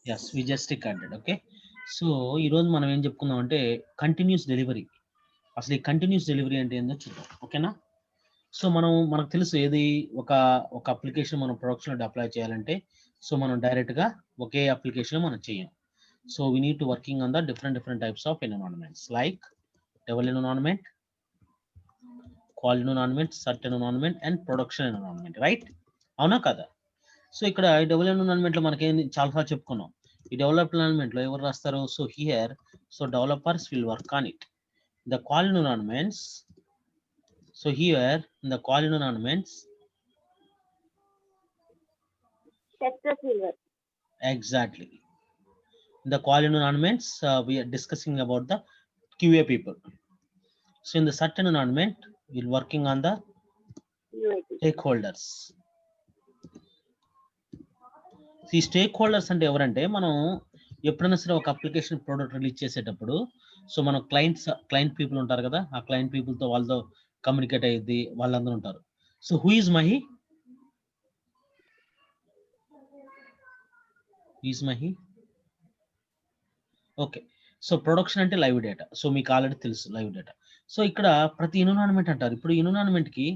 yes we just recorded. Okay, so ఈ రోజు మనం ఏం చెప్పుకుందాం అంటే కంటిన్యూస్ డెలివరీ. అసలు ఈ కంటిన్యూస్ డెలివరీ అంటే ఏందో చూద్దాం. ఓకేనా? సో మనకు తెలుసు ఏది ఒక ఒక అప్లికేషన్ మనం ప్రొడక్షన్ లో అప్లై చేయాలంటే సో మనం డైరెక్ట్ గా ఒకే అప్లికేషన్ మనం చేయం. So we need to working on the different types of environments like devel environment, qual environment, cert environment and production environment. Right? అవునా కదా? సో ఇక్కడ ఈ డెవలప్ ఎన్విరాన్మెంట్ లో మనకి చాలాసార్లు చెప్పుకున్నాం. ఈ డెవలప్ ఎన్విరాన్మెంట్ లో ఎవరు రాస్తారు? So here so developers will work on it. The qual environments, so here in the qual environments testers will work. exactly in the qual environments we are discussing about the QA people. So in the certain environment we're working on the UAT. stakeholders. ఈ stake holders అంటే ఎవరంటే మనం ఎప్పుడైనా సరే ఒక application product release చేసేటప్పుడు so మనం client people ఉంటారు కదా, ఆ క్లయింట్ పీపుల్ తో వాళ్ళతో కమ్యూనికేట్ అయ్యింది, వాళ్ళందరూ ఉంటారు. So who is Mahi? Is Mahi okay. So production అంటే లైవ్ డేటా. సో మీకు ఆల్రెడీ తెలుసు లైవ్ డేటా. సో ఇక్కడ ప్రతి ఎన్విరాన్మెంట్ అంటారు. ఇప్పుడు ఎన్విరాన్మెంట్ కి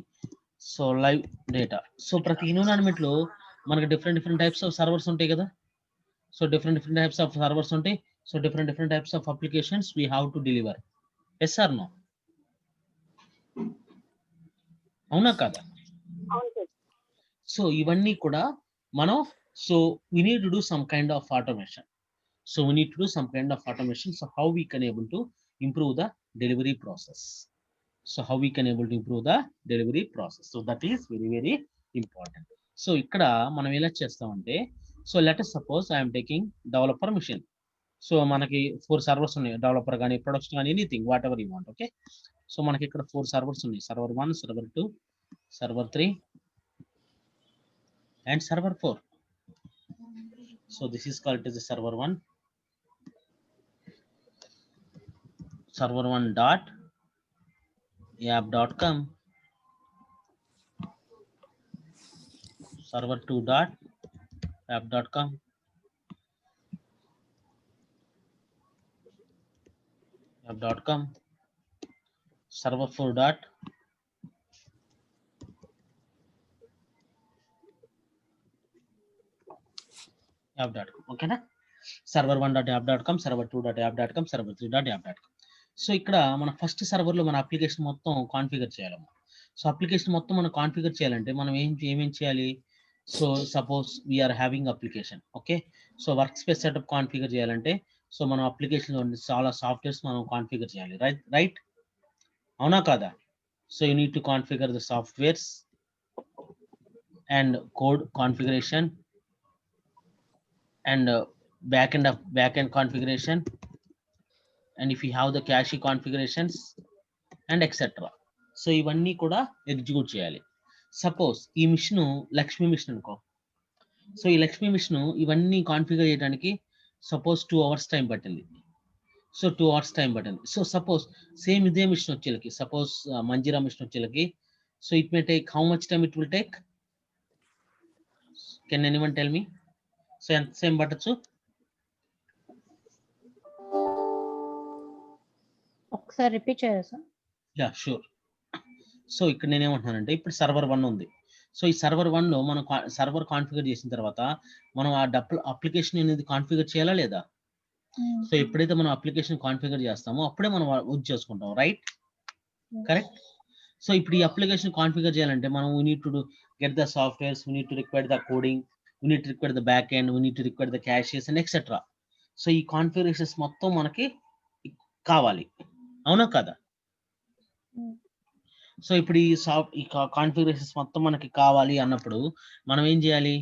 సో లైవ్ డేటా. సో ప్రతి ఎన్విరాన్మెంట్ లో మనకి డిఫరెంట్ టైప్స్ ఆఫ్ సర్వర్స్ ఉంటాయి కదా. So different types of servers ఉంటాయి. So different types of applications we have to deliver. Yes or no? అవునా కదా? సో ఇవన్నీ కూడా మనం so we need to do some kind of automation. So we need to do some kind of automation. So how we can able to improve the delivery process. So how we can able to improve the delivery process. So that is very important. So ikkada manam ela chestamante, so let us suppose I am taking developer machine. So manaki 4 servers unnai, developer gaani production gaani anything whatever you want. Okay, so manaki ikkada 4 servers unnai, server 1, server 2, server 3 and server 4. So this is called as the server 1, server 1 dot app.com, server 2 dot app.com, app.com, server 4 dot app.com. Okay na? server 1 dot app.com, server 2 dot app.com, server 3 dot app.com. So ఇక్కడ మన first server లో మన application మొత్తం configure చేయాలమ్మా. So application మొత్తం మనం configure చేయాలంటే మనం ఏమేం చేయాలి? So suppose we are having application. Okay, so work space setup configure చేయాలంటే సో మనం అప్లికేషన్ చాలా సాఫ్ట్వేర్స్ మనం కాన్ఫిగర్ చేయాలి. రైట్? అవునా కాదా? So you need to configure the softwares and code configuration and backend configuration, and if you have the cache configurations and etc. So ఇవన్నీ కూడా execute చేయాలి. సపోజ్ ఈ మిషన్ లక్ష్మీ మిషన్ అనుకో. సో ఈ లక్ష్మీ మిషన్ ఇవన్నీ కాన్ఫిగర్ చేయడానికి సపోజ్ 2 hours టైం పట్టింది. So 2 hours time పట్టింది. సో సపోజ్ సేమ్ ఇదే మిషన్ వచ్చేలకి, సపోజ్ మంజీరా మిషన్ వచ్చేలకి, so it may take how much time it will take? Can anyone tell me? So ఎంత సేమ్ పట్టచ్చు? ఒకసారి రిపీట్ చేయరా సార్? Yeah sure. సో ఇక్కడ నేనేమంటున్నానంటే ఇప్పుడు సర్వర్ 1 ఉంది. సో ఈ సర్వర్ 1 లో మనం సర్వర్ కాన్ఫిగర్ చేసిన తర్వాత మనం ఆ అప్లికేషన్ అనేది కాన్ఫిగర్ చేయాలా లేదా? సో ఎప్పుడైతే మనం అప్లికేషన్ కాన్ఫిగర్ చేస్తామో అప్పుడే మనం యూజ్ చేసుకుంటాం. రైట్? కరెక్ట్. సో ఇప్పుడు ఈ అప్లికేషన్ కాన్ఫిగర్ చేయాలంటే మనం we need to get the softwares, we need to require the coding, we need to require the back end, we need to require the క్యాషెస్ and etcetera. So ఈ configurations మొత్తం మనకి కావాలి. అవునా కదా? సో ఇప్పుడు ఈ కాన్ఫిగరేషన్స్ మొత్తం మనకి కావాలి అన్నప్పుడు మనం ఏం చేయాలి?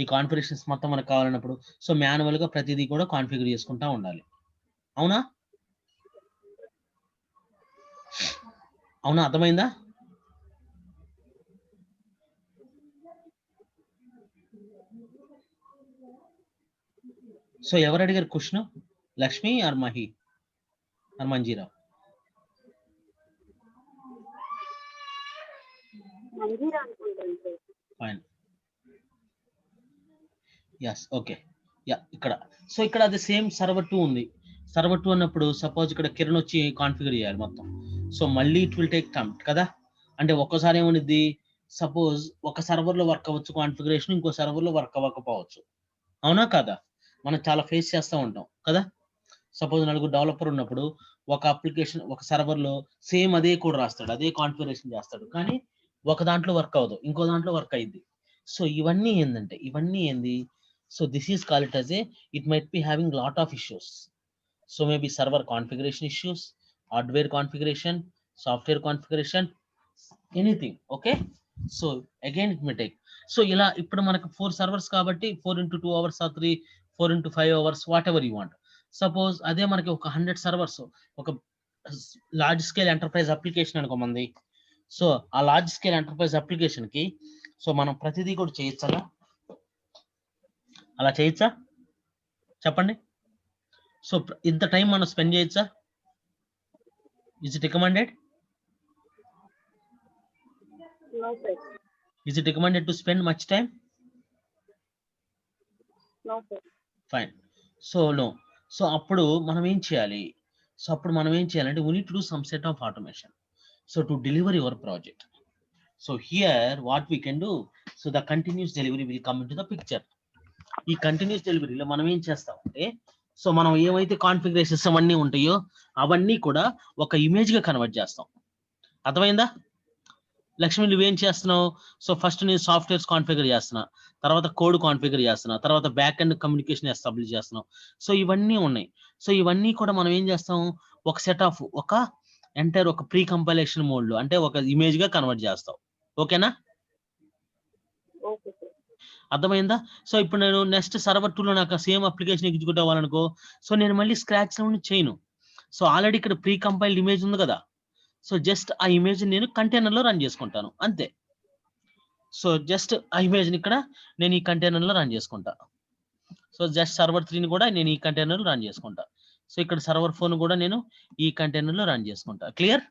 ఈ కాన్ఫిగరేషన్స్ మొత్తం మనకు కావాలన్నప్పుడు సో మాన్యువల్ గా ప్రతిదీ కూడా కాన్ఫిగర్ చేసుకుంటా ఉండాలి. అవునా? అర్థమైందా? సో ఎవరు అడిగారు question? Lakshmi or Mahi or Manjeera? Fine. yes okay. Yeah ఇక్కడ. సో ఇక్కడ అది సేమ్ సర్వర్ 2 ఉంది. సర్వర్ 2 అన్నప్పుడు సపోజ్ ఇక్కడ కిరణ్ వచ్చి కాన్ఫిగర్ చేయాలి మొత్తం. సో మళ్ళీ ఇట్ విల్ టేక్ టైం కదా. అంటే ఒక్కసారి ఏమనిద్ది, సపోజ్ ఒక సర్వర్ లో వర్క్ అవ్వచ్చు కాన్ఫిగరేషన్, ఇంకో సర్వర్ లో వర్క్ అవ్వకపోవచ్చు. అవునా కదా? మనం చాలా ఫేస్ చేస్తూ ఉంటాం కదా. సపోజ్ నలుగురు డెవలపర్ ఉన్నప్పుడు ఒక అప్లికేషన్ ఒక సర్వర్ లో సేమ్ అదే కోడ్ రాస్తాడు, అదే కాన్ఫిగరేషన్ చేస్తాడు, కానీ ఒక దాంట్లో వర్క్ అవ్వదు, ఇంకో దాంట్లో వర్క్ అయ్యింది. సో ఇవన్నీ ఏంది, so this is call it as a, it might be having lot of issues. So maybe server configuration issues, hardware configuration, software configuration, anything. Okay, so again it may take. So ఇలా ఇప్పుడు మనకు 4 servers కాబట్టి 4 into 2 hours or 4 into 5 hours, whatever you want. Suppose అదే మనకి ఒక 100 servers, ఒక large scale enterprise application అనుకోమంది. So ఆ లార్జ్ స్కేల్ ఎంటర్ప్రైజ్ అప్లికేషన్ కి సో మనం ప్రతిదీ కూడా చేయొచ్చా, అలా చేయొచ్చా చెప్పండి. సో ఇంత టైం మనం స్పెండ్ చేయొచ్చా? Is it recommended? No, sir. Is it recommended to spend much time? No, sir. Fine. So no. So అప్పుడు మనం ఏం చేయాలి? సో అప్పుడు మనం ఏం చేయాలంటే we need to do some set of automation. So to deliver your project. So here what we can do, so the continuous delivery will come into the picture. ఈ continuous డెలివరీలో మనం ఏం చేస్తామంటే, సో మనం ఏమైతే కాన్ఫిగరేషన్స్ అవన్నీ ఉంటాయో అవన్నీ కూడా ఒక ఇమేజ్ గా కన్వర్ట్ చేస్తాం. అర్థమైందా? లక్ష్మి నువ్వేం చేస్తున్నావు? సో ఫస్ట్ నేను సాఫ్ట్వేర్స్ కాన్ఫిగర్ చేస్తున్నా, తర్వాత కోడ్ కాన్ఫిగర్ చేస్తున్నా, తర్వాత బ్యాక్ అండ్ కమ్యూనికేషన్ ఎస్టాబ్లిష్ చేస్తున్నావు. సో ఇవన్నీ ఉన్నాయి. సో ఇవన్నీ కూడా మనం ఏం చేస్తాం, ఒక సెట్ ఆఫ్ ఒక ఎంటైర్ ఒక ప్రీ కంపైలేషన్ మోడ్ లో, అంటే ఒక ఇమేజ్ గా కన్వర్ట్ చేస్తావు. ఓకేనా? Okay, sir. అర్థమైందా? సో ఇప్పుడు నేను నెక్స్ట్ సర్వర్ 2 లో నాకు సేమ్ అప్లికేషన్ ఎగ్జిక్యూట్ అవ్వాలనుకో, సో నేను మళ్ళీ స్క్రాచ్ నుండి చేయను. సో ఆల్రెడీ ఇక్కడ ప్రీ కంపైల్డ్ ఇమేజ్ ఉంది కదా. సో జస్ట్ ఆ ఇమేజ్ నేను కంటైనర్ లో రన్ చేసుకుంటాను అంతే. సో జస్ట్ ఆ ఇమేజ్ ని ఇక్కడ నేను ఈ కంటైనర్ లో రన్ చేసుకుంటా. సో జస్ట్ సర్వర్ 3 ని కూడా నేను ఈ కంటైనర్ లో రన్ చేసుకుంటా. సో ఇక్కడ సర్వర్ 4 కూడా నేను ఈ కంటైనర్ లో రన్ చేసుకుంటా. Clear?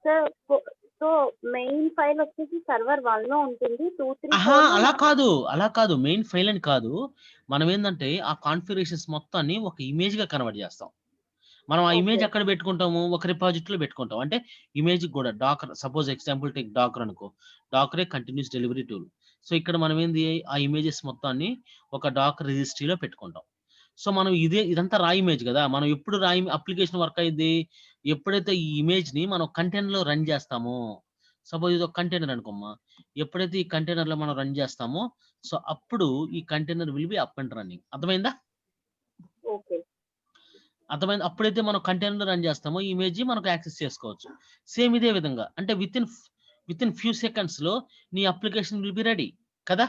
Sir, so main file వచ్చేసి సర్వర్ 1 లో ఉంటుంది, 2, 3, ఆహా 4 లో అలా కాదు మెయిన్ ఫైల్ అని కాదు. మనం ఏంటంటే ఆ కాన్ఫిగరేషన్స్ మొత్తాన్ని ఒక ఇమేజ్ గా కన్వర్ట్ చేస్తాం. మనం ఆ ఇమేజ్ Okay. ఎక్కడ పెట్టుకుంటాము, ఒక రిపాజిటరీలో పెట్టుకుంటాం. అంటే ఇమేజ్ కూడా docker, suppose example take docker అనుకో, డాకరే కంటిన్యూస్ డెలివరీ టూల్. సో ఇక్కడ మనం ఏంది, ఆ ఇమేజెస్ మొత్తాన్ని ఒక డాకర్ రిజిస్ట్రీలో పెట్టుకుంటాం. సో మనం ఇదంతా రా ఇమేజ్ కదా. మనం ఎప్పుడు రా అప్లికేషన్ వర్క్ అయ్యింది, ఎప్పుడైతే ఈ ఇమేజ్ ని మనం కంటైనర్ లో రన్ చేస్తామో. సపోజ్ ఇది ఒక కంటైనర్ అనుకోమ్మా, ఎప్పుడైతే ఈ కంటైనర్ లో మనం రన్ చేస్తామో, సో అప్పుడు ఈ container will be up and running. అర్థమైందా? ఓకే. అర్థమైంది. అప్పుడైతే మనం కంటైనర్ రన్ చేస్తామో ఈ ఇమేజ్ మనకు యాక్సెస్ చేసుకోవచ్చు. సేమ్ ఇదే విధంగా అంటే విత్ ఇన్ ఫ్యూ సెకండ్స్ లో నీ అప్లికేషన్ విల్ బి రెడీ కదా.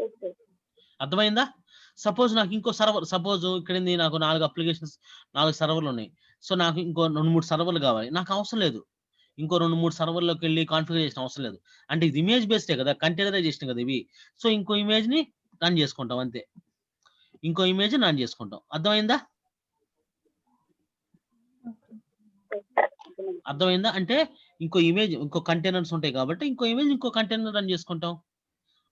ఓకే. అర్థమైందా? సపోజ్ నాకు ఇంకో సర్వర్, సపోజ్ ఇక్కడ నాకు 4 సర్వర్లు ఉన్నాయి. సో నాకు ఇంకో 2-3 సర్వర్లు కావాలి. నాకు అవసరం లేదు ఇంకో 2-3 సర్వర్లోకి వెళ్ళి కాన్ఫిగరేషన్ అవసరం లేదు. అంటే ఇది ఇమేజ్ బేస్డే కదా, కంటైనరైజేషన్ కదా ఇవి. సో ఇంకో ఇమేజ్ ని రన్ చేసుకుంటాం అంతే. ఇంకో ఇమేజ్ రన్ చేసుకుంటాం. అర్థమైందా? అర్థమైందా? అంటే ఇంకో ఇమేజ్ ఇంకో కంటైనర్స్ ఉంటాయి కాబట్టి ఇంకో ఇమేజ్ ఇంకో కంటైనర్ రన్ చేసుకుంటాం.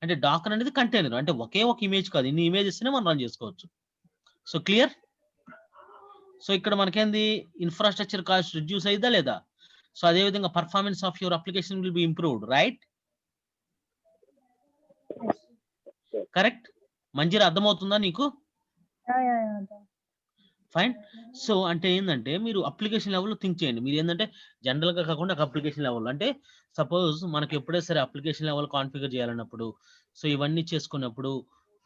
అంటే డాకర్ అనేది కంటైనర్, అంటే ఒకే ఒక ఇమేజ్ కాదు, ఇన్ని ఇమేజెస్ ని మనం రన్ చేసుకోవచ్చు. So clear? సో ఇక్కడ మనకేంది, ఇన్ఫ్రాస్ట్రక్చర్ కాస్ట్ రిడ్యూస్ అయ్యిందా లేదా? సో అదే విధంగా performance of your application will be improved, right? Correct? మంచిగా అర్థమవుతుందా నీకు? ఫైన్. సో అంటే ఏంటంటే మీరు అప్లికేషన్ లెవెల్లో థింక్ చేయండి. మీరు ఏంటంటే జనరల్ గా కాకుండా అప్లికేషన్ లెవెల్, అంటే సపోజ్ మనకి ఎప్పుడైతే సరే అప్లికేషన్ లెవెల్ కాన్ఫిగర్ చేయాలన్నప్పుడు, సో ఇవన్నీ చేసుకున్నప్పుడు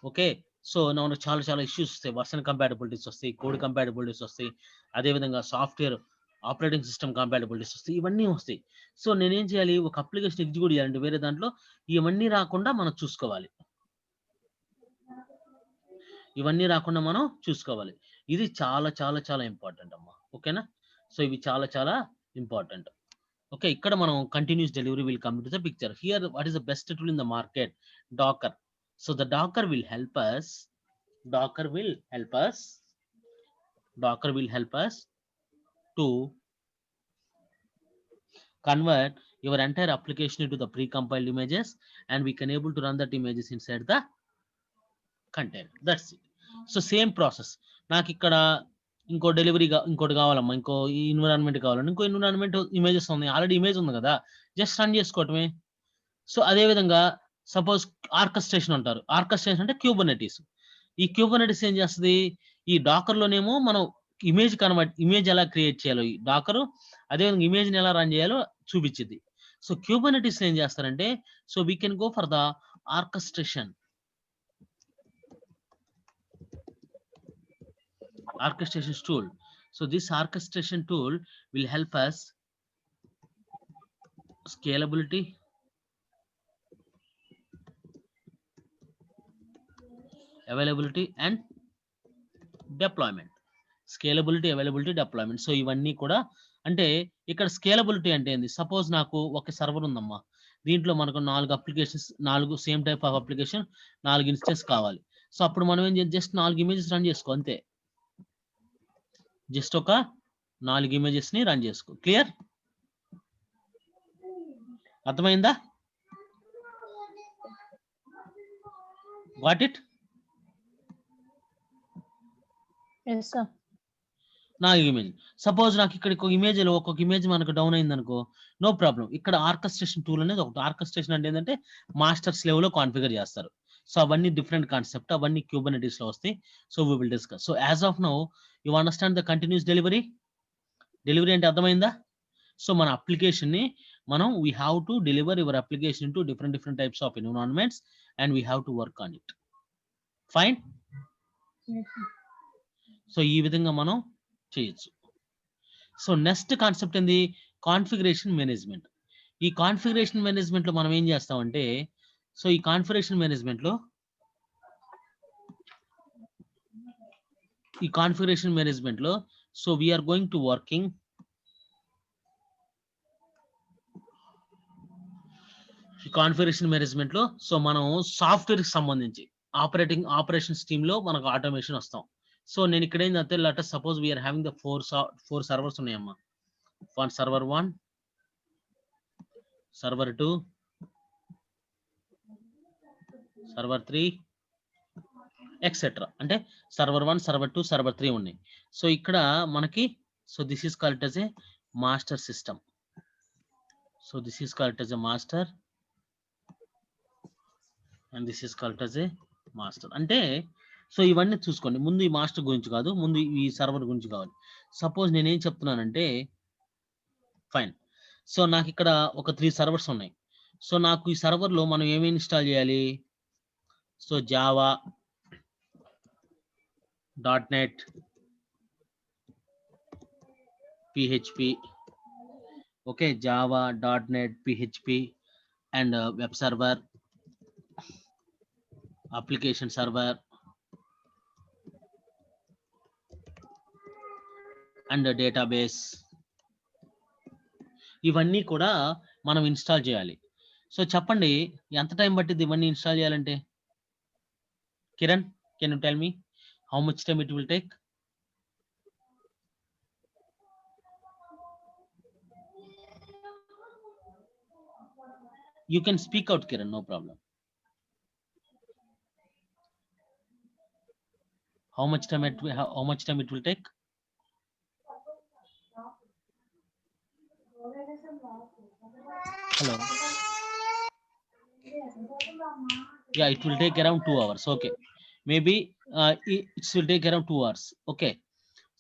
ఓకే, సో మనకు చాలా చాలా ఇష్యూస్ వస్తాయి. వర్షన్ కంపాటబిలిటీస్ వస్తాయి, కోడ్ కంపాటబిలిటీస్ వస్తాయి, అదేవిధంగా సాఫ్ట్వేర్ ఆపరేటింగ్ సిస్టమ్ కంపాటబిలిటీస్ వస్తాయి, ఇవన్నీ వస్తాయి. సో నేనేం చేయాలి, ఒక అప్లికేషన్ ఎగ్జిక్యూట్ చేయాలంటే వేరే దాంట్లో ఇవన్నీ రాకుండా మనం చూసుకోవాలి. ఇది చాలా చాలా చాలా ఇంపార్టెంట్ అమ్మా. ఓకేనా? సో ఇవి చాలా చాలా ఇంపార్టెంట్. ఓకే, ఇక్కడ మనం continuous delivery will come to the picture. Here what is the best tool in the market? Docker. So the docker will help us to convert your entire application into the pre-compiled images, and we can able to run that images inside the container. That's it. So same process. నాకు ఇక్కడ ఇంకో డెలివరీగా ఇంకోటి కావాలమ్మా, ఇంకో environment కావాలండి, ఇంకో environment images ఉన్నాయి, already image ఉంది కదా, జస్ట్ రన్ చేసుకోవటమే. సో అదే విధంగా సపోజ్ ఆర్కెస్ట్రేషన్ అంటారు. ఆర్కెస్ట్రేషన్ అంటే క్యూబర్నెటీస్. ఈ క్యూబర్నెటీస్ ఏం చేస్తుంది, ఈ డాకర్ లోనేమో మనం ఇమేజ్ ఎలా క్రియేట్ చేయాలో ఈ డాకర్, అదేవిధంగా ఇమేజ్ ని ఎలా రన్ చేయాలో చూపించింది. సో క్యూబర్నెటీస్ ఏం చేస్తారంటే, so we can go for the orchestration tool. So this orchestration tool will help us scalability, availability and deployment. Scalability, availability, deployment. So ఇవన్నీ కూడా అంటే ఇక్కడ స్కేలబిలిటీ అంటే ఏంది, సపోజ్ నాకు ఒక సర్వర్ ఉందమ్మా, దీంట్లో మనకు 4 applications, 4 same type of application, 4 instance కావాలి. సో అప్పుడు మనం ఏం జస్ట్ 4 ఇమేజెస్ రన్ చేసుకో అంతే. జస్ట్ ఒక 4 ఇమేజెస్ ని రన్ చేసుకో. క్లియర్? అర్థమైందా? Got it? Yes, sir. 4 image. Suppose నాకు ఇక్కడ ఒక్కొక్క ఇమేజ్ మనకు డౌన్ అయింది అనుకో, నో ప్రాబ్లం. ఇక్కడ ఆర్కెస్ట్రేషన్ టూల్ అనేది ఒకటి. ఆర్కెస్ట్రేషన్ అంటే ఏంటంటే మాస్టర్స్ లెవెల్లో కాన్ఫిగర్ చేస్తారు. సో అవన్నీ డిఫరెంట్ కాన్సెప్ట్, అవన్నీ క్యూబర్నెటీస్ లో వస్తాయి. So we will discuss. So as of now you understand the continuous delivery. Delivery అంటే అర్థమైందా? సో మన అప్లికేషన్ ని మనం we have to deliver your application to different types of environments and we have to work on it. Fine. Yes, sir. So ఈ విధంగా మనం చేయొచ్చు. So next concept ఏంది, కాన్ఫిగరేషన్ మేనేజ్మెంట్. ఈ కాన్ఫిగరేషన్ మేనేజ్మెంట్ లో మనం ఏం చేస్తామంటే, సో ఈ కాన్ఫిగరేషన్ మేనేజ్మెంట్ లో so we are going to working ఈ కాన్ఫిగరేషన్ మేనేజ్మెంట్ లో. సో మనం సాఫ్ట్వేర్ కి సంబంధించి ఆపరేషన్స్ టీమ్ లో మనకు ఆటోమేషన్ వస్తాం. సో నేను ఇక్కడ ఏంటంటే let suppose we are having the 4 servers ఉన్నాయమ్మా. Server 1, server 2, server 3 etcetera. అంటే సర్వర్ 1, సర్వర్ 2, సర్వర్ 3 ఉన్నాయి. సో ఇక్కడ మనకి so this is called as a master system. So this is called as a master and this is called as a master. అంటే so ఇవన్నీ చూసుకోండి. ముందు ఈ master గురించి కాదు, ముందు ఈ సర్వర్ గురించి కావాలి. సపోజ్ నేనేం చెప్తున్నానంటే, ఫైన్. సో నాకు ఇక్కడ ఒక 3 సర్వర్స్ ఉన్నాయి. సో నాకు ఈ సర్వర్ లో మనం ఏమేమి ఇన్స్టాల్ చేయాలి, so Java, .NET, PHP, okay, Java, .NET, PHP and web server, application server and database. ఇవన్నీ కూడా మనం ఇన్స్టాల్ చేయాలి. సో చెప్పండి ఎంత టైం పట్టింది ఇవన్నీ ఇన్స్టాల్ చేయాలంటే? Kiran, can you tell me how much time it will take? You can speak out, Kiran, no problem. How much time it will take? Hello. Yeah, it will take around 2 hours. Okay. Maybe it will take around 2 hours. Okay.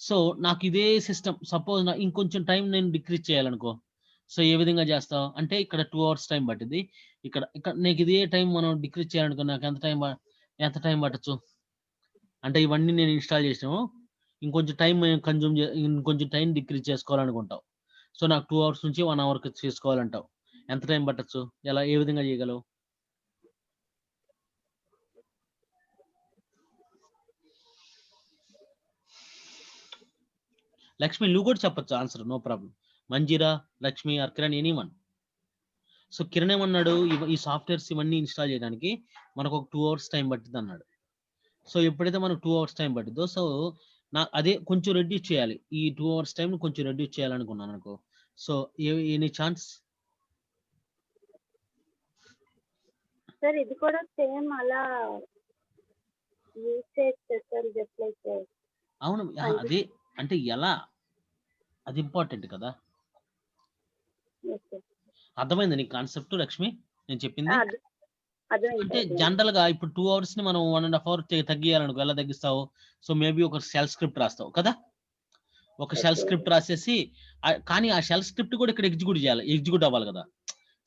So నాకు ఇదే system suppose ఇంకొంచెం time నేను decrease చేయాలనుకో, so ఏ విధంగా చేస్తావు అంటే ఇక్కడ 2 hours time పట్టింది. ఇక్కడ నీకు ఇదే టైం మనం డిక్రీజ్ చేయాలనుకో, నాకు ఎంత టైం పట్టచ్చు అంటే ఇవన్నీ నేను ఇన్స్టాల్ చేసినాము, ఇంకొంచెం టైం ఇంకొంచెం టైం డిక్రీజ్ చేసుకోవాలనుకుంటావు. సో నాకు 2 hours నుంచి 1 hour చేసుకోవాలంటావు. ఎంత టైం పట్టచ్చు, ఎలా ఏ విధంగా చేయగలవు? లక్ష్మి నువ్వు కూడా చెప్పచ్చు answer, no problem. Manjeera, Lakshmi or Kiran, anyone. So Kiran ఏమన్నాడు, ఈ సాఫ్ట్వేర్స్ ఇవన్నీ ఇన్స్టాల్ చేయడానికి మనకు ఒక 2 hours టైం పట్టింది అన్నాడు. సో ఎప్పుడైతే మనకు 2 hours టైం పట్టిందో, సో అదే కొంచెం రెడ్యూస్ చేయాలి, ఈ 2 hours టైం కొంచెం రెడ్యూస్ చేయాలనుకున్నాను అనుకో. So any chance? సార్ ఇది కూడా సేమ్ అలా SSL just like అవును అదే అంటే ఎలా అది ఇంపార్టెంట్ కదా. yes sir. అర్థమైంది నీకు కాన్సెప్ట్ లక్ష్మి నేను చెప్పింది? అర్థమైంది అంటే sir. జనరల్ గా ఇప్పుడు 2 hours ని మనం 1.5 hour తగ్గియాలనుకో ఎలా తగ్గిస్తావు? సో మేబీ ఒక షెల్ స్క్రిప్ట్ రాస్తావు కదా, ఒక షెల్ Okay. స్క్రిప్ట్ రాసేసి కానీ ఆ షెల్ స్క్రిప్ట్ కూడా ఇక్కడ ఎగ్జిక్యూట్ అవ్వాలి కదా.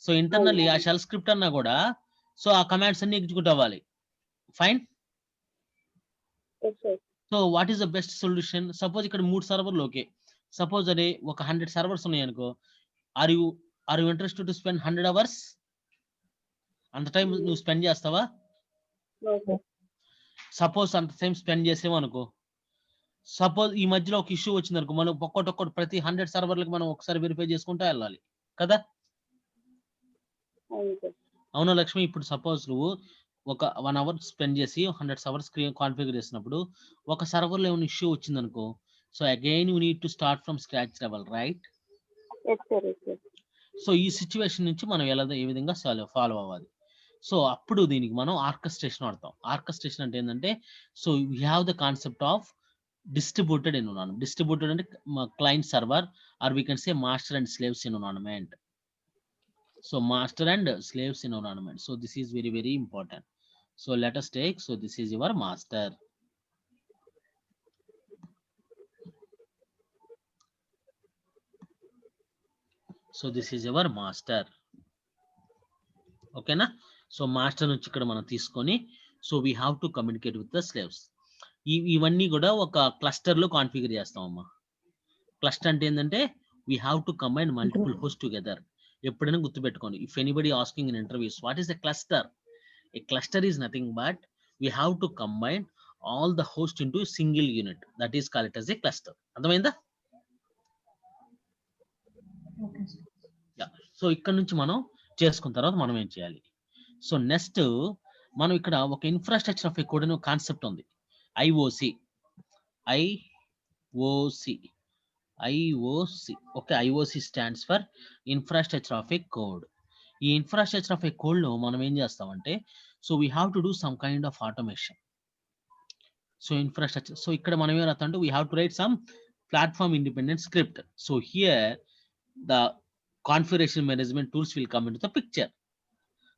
సో ఇంటర్నల్లీ ఆ షెల్ స్క్రిప్ట్ అన్నా కూడా సో ఆ కమాండ్స్ అన్ని ఎగ్జిక్యూట్ అవ్వాలి. Fine. Yes sir. So what is the best solution? Suppose ఇక్కడ 3 సర్వర్లు ఓకే, సపోజ్ అదే ఒక 100 సర్వర్స్ ఉన్నాయి అనుకో, or you interested to spend 100 hours? అంత టైం నువ్వు స్పెండ్ చేస్తావా? No sir. సపోజ్ అంత టైం స్పెండ్ చేసేమో అనుకో, సపోజ్ ఈ మధ్యలో ఒక ఇష్యూ వచ్చింది అనుకో, మనం ఒక్కొక్కటి ప్రతి 100 సర్వర్లకు మనం ఒకసారి వెరిఫై చేసుకుంటూ వెళ్ళాలి కదా. అవును sir. అవునా లక్ష్మి? ఇప్పుడు సపోజ్ నువ్వు ఒక 1 hour స్పెండ్ చేసి 100 hours కాన్ఫిగర్ చేసినప్పుడు ఒక సర్వర్లో ఏమైనా ఇష్యూ వచ్చింది అనుకో, so again you need to start from scratch level, right? Yes sir. Yes sir. So ఈ సిచ్యువేషన్ నుంచి మనం ఏ విధంగా ఫాలో అవ్వాలి? సో అప్పుడు దీనికి మనం ఆర్కెస్ట్రేషన్ వాడతాం. ఆర్కెస్ట్రేషన్ అంటే ఏంటంటే, so we have the concept of distributed environment. Distributed అంటే client server or we can say master and slaves environment. So master and slaves environment. So this is very very important. So let us take, so this is your master. So this is your master. Okay na? So master నుంచి ఇక్కడ మనం తీసుకొని, so we have to communicate with the slaves. ఇవన్నీ కూడా ఒక cluster లో configure చేస్తాం అమ్మా. క్లస్టర్ అంటే ఏంటంటే we have to combine multiple hosts together. ఎప్పుడైనా గుర్తుపెట్టుకోండి, if anybody asking in interviews what is a cluster? A cluster is nothing but we have to combine all the hosts into a single unit, that is called as a cluster. అర్థమైందా? Okay, sir. So ఇక్కడ నుంచి మనం చేసుకున్న తర్వాత మనం ఏం చేయాలి? So next మనం ఇక్కడ ఒక ఇన్ఫ్రాస్ట్రక్చర్ ఆఫ్ ఏ కోడ్ అనే కాన్సెప్ట్ ఉంది, IOC. Okay, IOC stands for infrastructure of A code. ఈ ఇన్ఫ్రాస్ట్రక్చర్ ఆఫ్ ఏ కోడ్ లో మనం ఏం చేస్తామంటే, so we have to do some kind of automation. So infrastructure, so ఇక్కడ మనం ఏం రాస్తాం అంటే we have to write some platform independent script. So here the configuration management tools will come into the picture.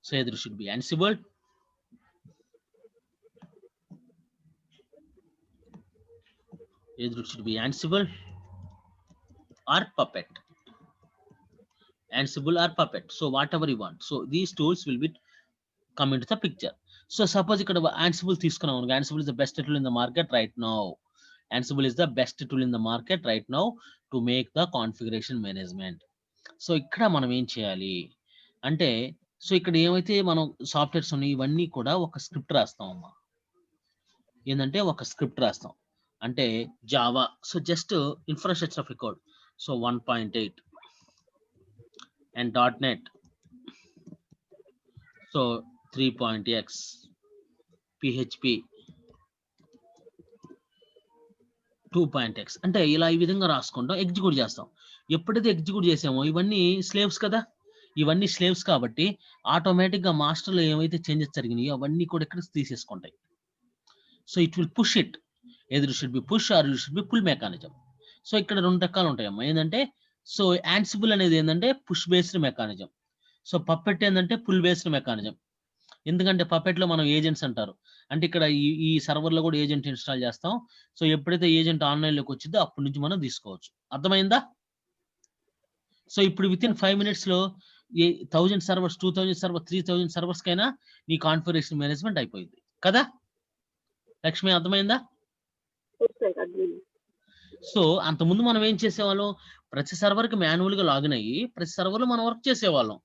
So either it should be Ansible, or Puppet. So whatever you want. So these tools will be come into the picture. So suppose ikkada Ansible తీసుకున్నాం, Ansible is the best tool in the market right now. Ansible is the best tool in the market right now to make the configuration management. So ఇక్కడ మనం ఏం చేయాలి అంటే, so ఇక్కడ ఏమైతే మనం softwares ఉన్నాయి ఇవన్నీ కూడా ఒక స్క్రిప్ట్ రాస్తాం అమ్మా. ఏంటంటే ఒక స్క్రిప్ట్ రాస్తాం అంటే Java. So just infrastructure of a code, so 1.8 and .NET, so 3.x, PHP 2.x అంటే ఇలా ఈ విధంగా రాసుకుంటాం, ఎగ్జిక్యూట్ చేస్తాం. ఎప్పుడైతే ఎగ్జిక్యూట్ చేసామో ఇవన్నీ స్లేవ్స్ కదా, ఇవన్నీ స్లేవ్స్ కాబట్టి ఆటోమేటిక్ గా మాస్టర్ లో ఏమైతే చేంజెస్ జరిగినాయో అవన్నీ కూడా ఇక్కడ తీసేసుకుంటాయి. So it will push it, either should be push or you should be pull mechanism. So ఇక్కడ 2 రకాలు ఉంటాయమ్మా. ఏంటంటే సో యాన్సిబుల్ అనేది ఏంటంటే push based mechanism, so Puppet ఏంటంటే పుల్ బేస్డ్ మెకానిజం. ఎందుకంటే పప్పెట్ లో మనం ఏజెంట్స్ అంటారు, అంటే ఇక్కడ ఈ సర్వర్ లో కూడా ఏజెంట్ ఇన్స్టాల్ చేస్తాం. సో ఎప్పుడైతే ఏజెంట్ ఆన్లైన్ లోకి వచ్చిందో అప్పటి నుంచి మనం తీసుకోవచ్చు. అర్థమైందా? సో ఇప్పుడు విత్ ఇన్ 5 minutes లో 1000 సర్వర్స్, 2000 సర్వర్స్, 3000 సర్వర్స్ కైనా నీ కాన్ఫిగరేషన్ మేనేజ్మెంట్ అయిపోయింది కదా లక్ష్మి. అర్థమైందా? సో అంతకుముందు మనం ఏం చేసేవాళ్ళం, ప్రతి సర్వర్ కి మాన్యువల్ గా లాగిన్ అయ్యి ప్రతి సర్వర్ లో మనం వర్క్ చేసేవాళ్ళం.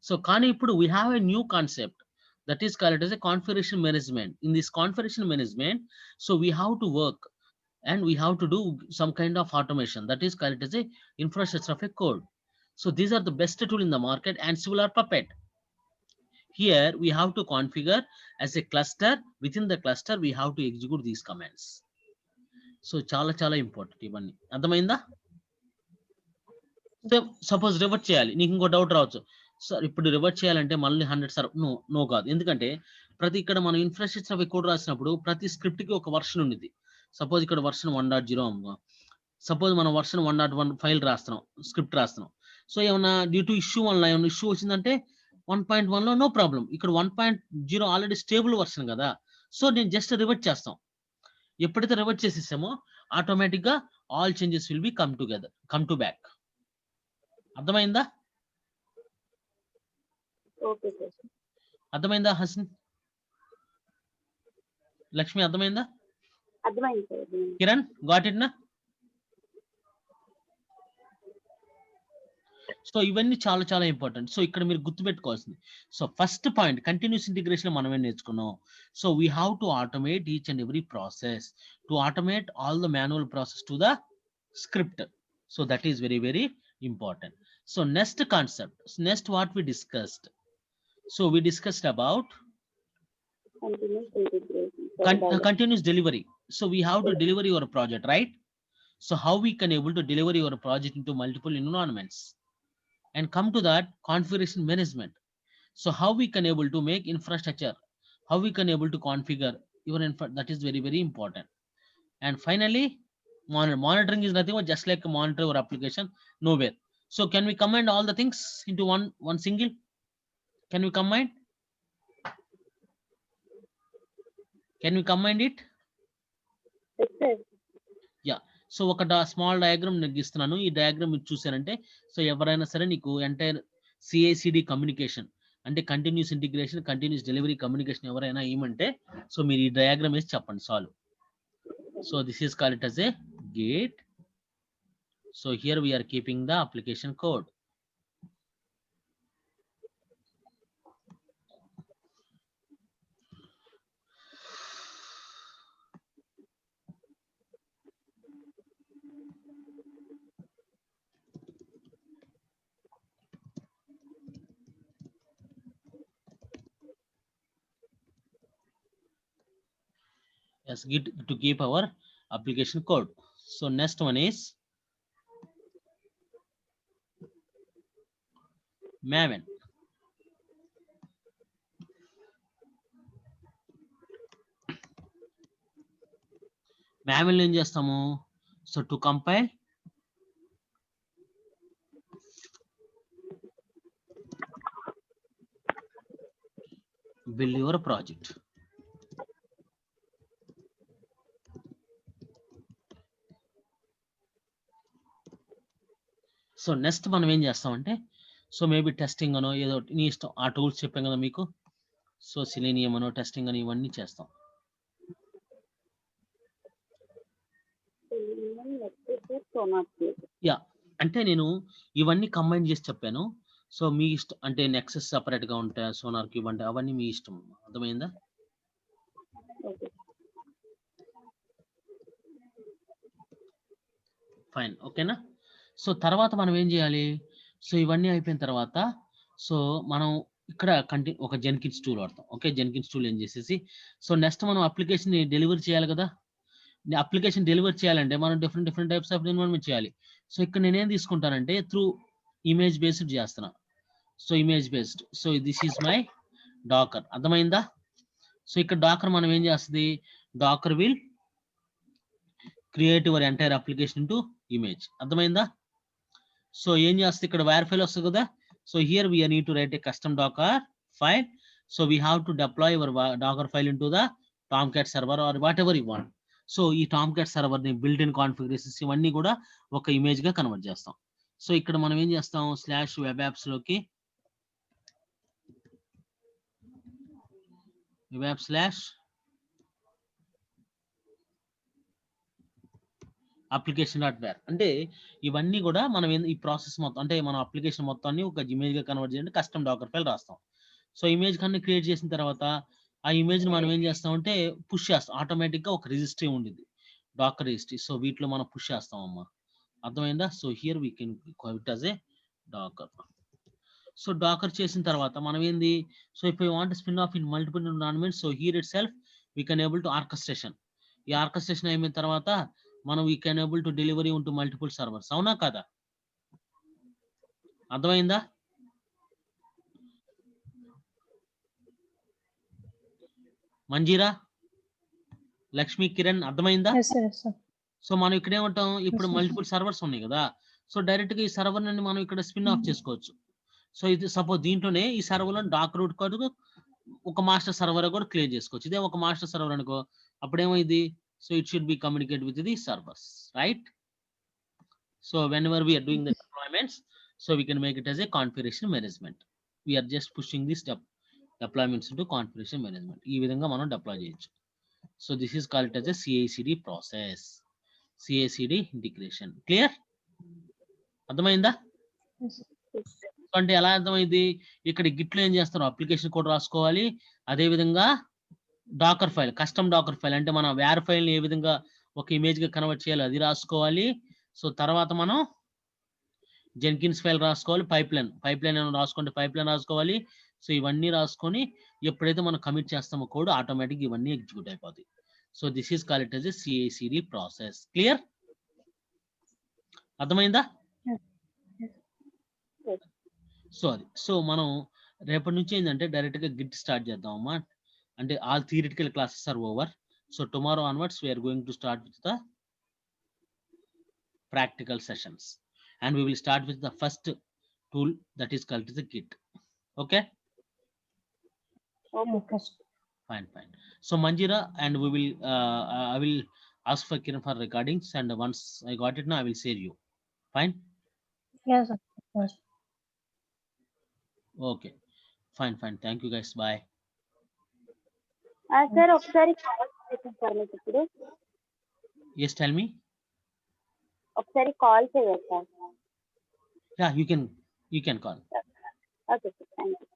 సో కానీ ఇప్పుడు we have a new concept that is called as a configuration management. In this configuration management, so we have to work and we have to do some kind of automation, that is called as a infrastructure of a code. So these are the best tool in the market, Ansible or Puppet. Here we have to configure as a cluster. Within the cluster we have to execute these commands. So చాలా important ఇవన్నీ. అర్థమైందా? Suppose revert చేయాలి, నీకు ఇంకో doubt రావచ్చు, sir ఇప్పుడు revert చేయాలంటే మళ్ళీ 100 సార్ నో కాదు. ఎందుకంటే ప్రతి ఇక్కడ మనం ఇన్ఫ్రాస్ట్రక్చర్ ఆఫ్ కోడ్ రాసినప్పుడు ప్రతి స్క్రిప్ట్ కి ఒక వర్షన్ ఉండిద్ది. సపోజ్ ఇక్కడ వర్షన్ 1.0 అనుకో. సపోజ్ మనం వర్షన్ 1.1 ఫైల్ రాస్తున్నాం, స్క్రిప్ట్ రాస్తున్నాం. సో ఏమన్నా డ్యూ టు ఇష్యూ వల్ల ఏమన్నా ఇష్యూ వచ్చిందంటే 1.1 లో నో ప్రాబ్లం. ఇక్కడ 1.0 ఆల్రెడీ స్టేబుల్ వర్షన్ కదా. సో నేను జస్ట్ రివర్ట్ చేస్తాం. ఎప్పుడైతే రివర్ట్ చేసేసామో ఆటోమేటిక్ గా all changes will be come to back. అర్థమైందా? Okay sir. అర్థమైందా హసన్? లక్ష్మి అర్థమైందా? అర్థమైంది సార్. అర్థమైంది. కిరణ్ గాట్ ఇట్ నా? సో ఇవన్నీ చాలా చాలా ఇంపార్టెంట్. సో ఇక్కడ మీరు గుర్తుపెట్టుకోవాల్సింది. So first point continuous integration మనం ఏం నేర్చుకున్నాం. So we have to automate each and every process to automate all the manual process to the script. So that is very very important. So next concept, next what we discussed. So we discussed about Continuous integration. continuous delivery. So we have to deliver your project, right? So how we can able to deliver your project into multiple environments, and come to that configuration management. So how we can able to make infrastructure, how we can able to configure your that is very very important. And finally monitoring is nothing but just like monitor your application nowhere. So can we combine all the things into one single? Can we combine? Can we combine it? Yes, sir. Yeah. So ఒక small diagram నేను గీస్తున్నాను. ఈ diagram మీరు చూసారంటే so ఎవరైనా సరే నీకు entire CICD communication అంటే continuous integration, continuous delivery communication ఎవరైనా ఏమంటే సో మీరు ఈ డయాగ్రామ్ వేసి చెప్పండి solve. So this is called it as a gate. So here we are keeping the application code. Yes, git to keep our application code. So next one is Maven. Maven లో ఏం చేస్తాము? So to compile build your project. So next మనం ఏం చేస్తామంటే so maybe testing అనో ఏదో నీ ఇష్టం, ఆ టూల్స్ చెప్పాం కదా మీకు. సో సిలీనియం అనో టెస్టింగ్ అని ఇవన్నీ చేస్తాం. యా అంటే నేను ఇవన్నీ కంబైన్ చేసి చెప్పాను. సో మీ ఇష్టం అంటే నెక్సస్ సపరేట్ గా ఉంటాయి, సోనార్ క్యూబ్ అంటే అవన్నీ మీ ఇష్టం. అర్థమైందా? ఫైన్, ఓకేనా? సో తర్వాత మనం ఏం చేయాలి? సో ఇవన్నీ అయిపోయిన తర్వాత సో మనం ఇక్కడ ఒక జెన్కిన్స్ టూల్ వాడతాం. ఓకే, జెన్కిన్స్ టూల్ ఏం చేసేసి సో నెక్స్ట్ మనం అప్లికేషన్ డెలివరీ చేయాలి కదా. అప్లికేషన్ డెలివరీ చేయాలంటే మనం డిఫరెంట్ టైప్స్ ఆఫ్ ఎన్విరాన్మెంట్ చేయాలి. సో ఇక్కడ నేనేం తీసుకుంటానంటే త్రూ ఇమేజ్ బేస్డ్ చేస్తున్నా. So image based. So this is my docker. అర్థమైందా? సో ఇక్కడ డాకర్ మనం ఏం చేస్తుంది? Docker will create your entire application to image. అర్థమైందా? సో ఏం చేస్తుంది? ఇక్కడ వైర్ ఫైల్ వస్తుంది కదా. So here we need to write a custom docker file. So we have to deploy your docker file into the Tomcat server or whatever you want. So ఈ Tomcat server ని built in configurations ఇవన్నీ కూడా ఒక image గా convert చేస్తాం. So ఇక్కడ మనం ఏం చేస్తాం? /web apps లోకి web apps application.var అంటే ఇవన్నీ కూడా మనం ఈ ప్రాసెస్ మొత్తం అంటే మన అప్లికేషన్ మొత్తాన్ని ఒక ఇమేజ్ గా కన్వర్ట్ చేయండి, కస్టమ్ డాకర్ ఫైల్ రాస్తాం. సో ఇమేజ్ కన్నా క్రియేట్ చేసిన తర్వాత ఆ ఇమేజ్ ని మనం ఏం చేస్తాం అంటే పుష్ చేస్తాం. ఆటోమేటిక్ గా ఒక రిజిస్ట్రీ ఉండిద్ది, డాకర్ రిజిస్ట్రీ. సో వీటిలో మనం పుష్ చేస్తాం అమ్మా. అర్థమైందా? So here we can call it as a docker. So docker చేసిన తర్వాత మనం ఏంది? So if you want spin off in multiple environments, so here itself we can able to orchestration. ఈ ఆర్కెస్ట్రేషన్ అయిన తర్వాత మనం we can able to delivery ఉంటూ multiple servers. అవునా కదా? అర్థమైందా? మంజీరా, లక్ష్మి, కిరణ్ అర్థమైందా? Yes, sir. Yes, sir. So మనం ఇక్కడ ఏమంటాం, ఇప్పుడు Yes, sir. మల్టిపుల్ సర్వర్స్ ఉన్నాయి కదా, సో డైరెక్ట్ గా ఈ సర్వర్ నుండి మనం ఇక్కడ స్పిన్ ఆఫ్ చేసుకోవచ్చు. సో ఇది సపోజ్ దీంట్లోనే ఈ సర్వర్ లో డాక్ రూట్ కొరకు ఒక మాస్టర్ సర్వర్ కూడా క్లియర్ చేసుకోవచ్చు. ఇదే ఒక మాస్టర్ సర్వర్ అనుకో, అప్పుడేమైంది, so it should be communicate with the servers, right? So whenever we are doing the deployments, so we can make it as a configuration management. We are just pushing the step deployments into configuration management. ఈ విధంగా మనం deploy చేయొచ్చు. So this is called as a CI/CD process, CI/CD integration. Clear? అర్థమైందా? అంటే ఎలా అర్థమైంది, ఇక్కడ గిట్లో ఏం చేస్తారు, అప్లికేషన్ కోడ్ రాసుకోవాలి, అదే విధంగా docker file, custom docker file అంటే మన వేర్ ఫైల్ ని ఏ విధంగా ఒక ఇమేజ్ గా కన్వర్ట్ చేయాలి అది రాసుకోవాలి. సో తర్వాత మనం జెన్కిన్స్ ఫైల్ రాసుకోవాలి, పైప్ లైన్ రాసుకుంటే పైప్ లైన్ రాసుకోవాలి. సో ఇవన్నీ రాసుకొని ఎప్పుడైతే మనం కమిట్ చేస్తామో కోడ్ ఆటోమేటిక్ ఇవన్నీ ఎగ్జిక్యూట్ అయిపోతాయి. So this is called as a CI/CD process. Clear? అర్థమైందా? సో అది, సో మనం రేపటి నుంచి ఏంటంటే డైరెక్ట్ గా గిట్ స్టార్ట్ చేద్దాం అమ్మా. అంటే all theoretical classes are over. So tomorrow onwards we are going to start with the practical sessions and we will start with the first tool that is called as the Git. Okay? Okay. Fine. So Manjira, and we will I will ask for Kiran for recordings, and once I got it now I will share you. Fine? Yes, sir. Yes. Okay. Fine. Thank you guys. Bye. Sir ఒకసారి call చేస్తాను sir మీకు ఇప్పుడు. Yes, tell me. ఒకసారి call చేయాలి sir. Yeah, you can call. Okay sir, thank you.